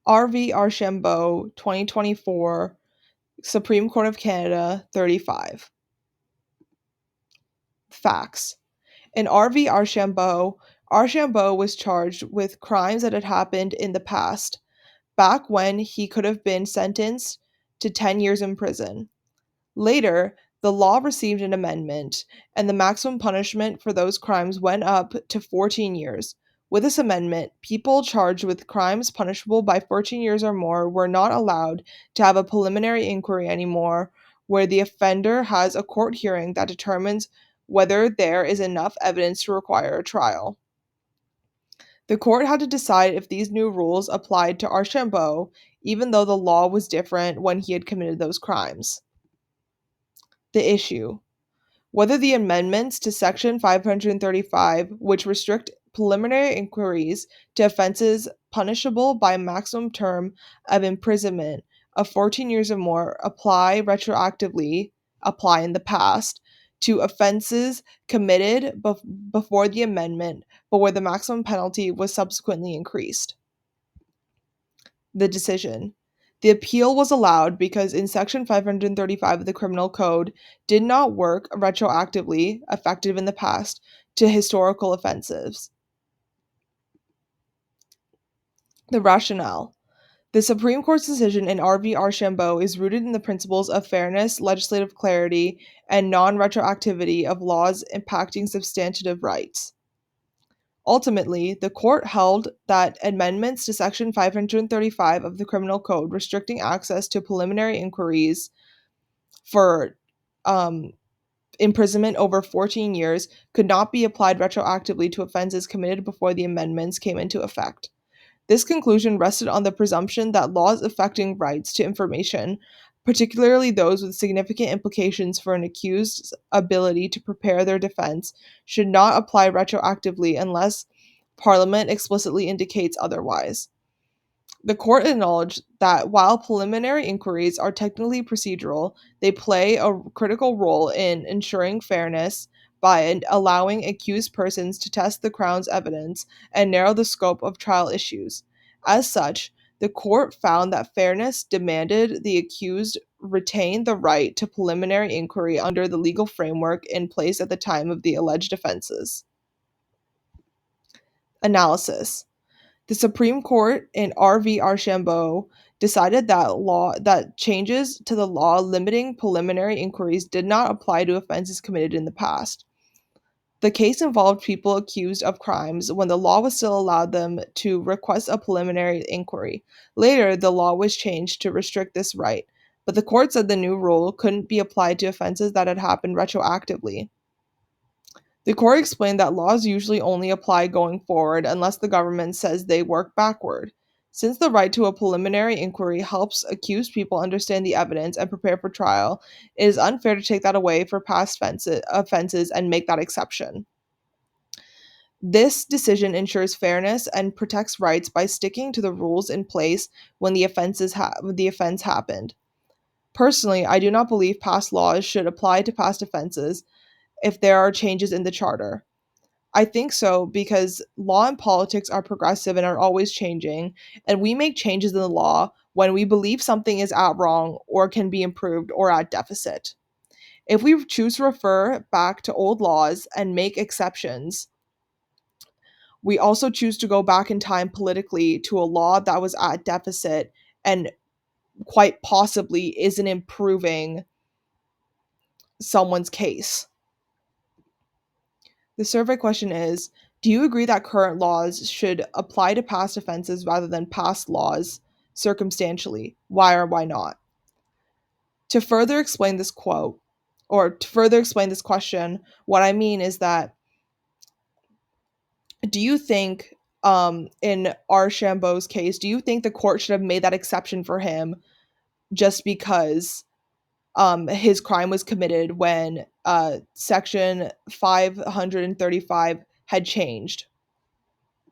R.V. Archambault, 2024, Supreme Court of Canada, 35. Facts. In R.V. Archambault, Archambault was charged with crimes that had happened in the past, back when he could have been sentenced to 10 years in prison. Later, the law received an amendment, and the maximum punishment for those crimes went up to 14 years. With this amendment, people charged with crimes punishable by 14 years or more were not allowed to have a preliminary inquiry anymore, where the offender has a court hearing that determines whether there is enough evidence to require a trial. The court had to decide if these new rules applied to Archambault, even though the law was different when he had committed those crimes. The issue: whether the amendments to Section 535, which restrict preliminary inquiries to offenses punishable by a maximum term of imprisonment of 14 years or more, apply in the past to offenses committed before the amendment, but where the maximum penalty was subsequently increased. The decision: the appeal was allowed because in Section 535 of the Criminal Code did not work retroactively, effective in the past, to historical offenses. The rationale: the Supreme Court's decision in R.V. Archambault is rooted in the principles of fairness, legislative clarity, and non-retroactivity of laws impacting substantive rights. Ultimately, the court held that amendments to Section 535 of the Criminal Code restricting access to preliminary inquiries for imprisonment over 14 years could not be applied retroactively to offenses committed before the amendments came into effect. This conclusion rested on the presumption that laws affecting rights to information, particularly those with significant implications for an accused's ability to prepare their defense, should not apply retroactively unless Parliament explicitly indicates otherwise. The court acknowledged that while preliminary inquiries are technically procedural, they play a critical role in ensuring fairness by allowing accused persons to test the Crown's evidence and narrow the scope of trial issues. As such, the court found that fairness demanded the accused retain the right to preliminary inquiry under the legal framework in place at the time of the alleged offenses. Analysis: the Supreme Court in R.V. Archambault decided that changes to the law limiting preliminary inquiries did not apply to offenses committed in the past. The case involved people accused of crimes when the law was still allowed them to request a preliminary inquiry. Later, the law was changed to restrict this right, but the court said the new rule couldn't be applied to offenses that had happened retroactively. The court explained that laws usually only apply going forward unless the government says they work backward. Since the right to a preliminary inquiry helps accused people understand the evidence and prepare for trial, it is unfair to take that away for past offenses and make that exception. This decision ensures fairness and protects rights by sticking to the rules in place when the offense happened. Personally, I do not believe past laws should apply to past offenses if there are changes in the charter. I think so because law and politics are progressive and are always changing, and we make changes in the law when we believe something is at wrong or can be improved or at deficit. If we choose to refer back to old laws and make exceptions, we also choose to go back in time politically to a law that was at deficit and quite possibly isn't improving someone's case. The survey question is: do you agree that current laws should apply to past offenses rather than past laws circumstantially? Why or why not? To further explain this question, what I mean is that do you think, in Archambault's case, do you think the court should have made that exception for him just because his crime was committed when Section 535 had changed?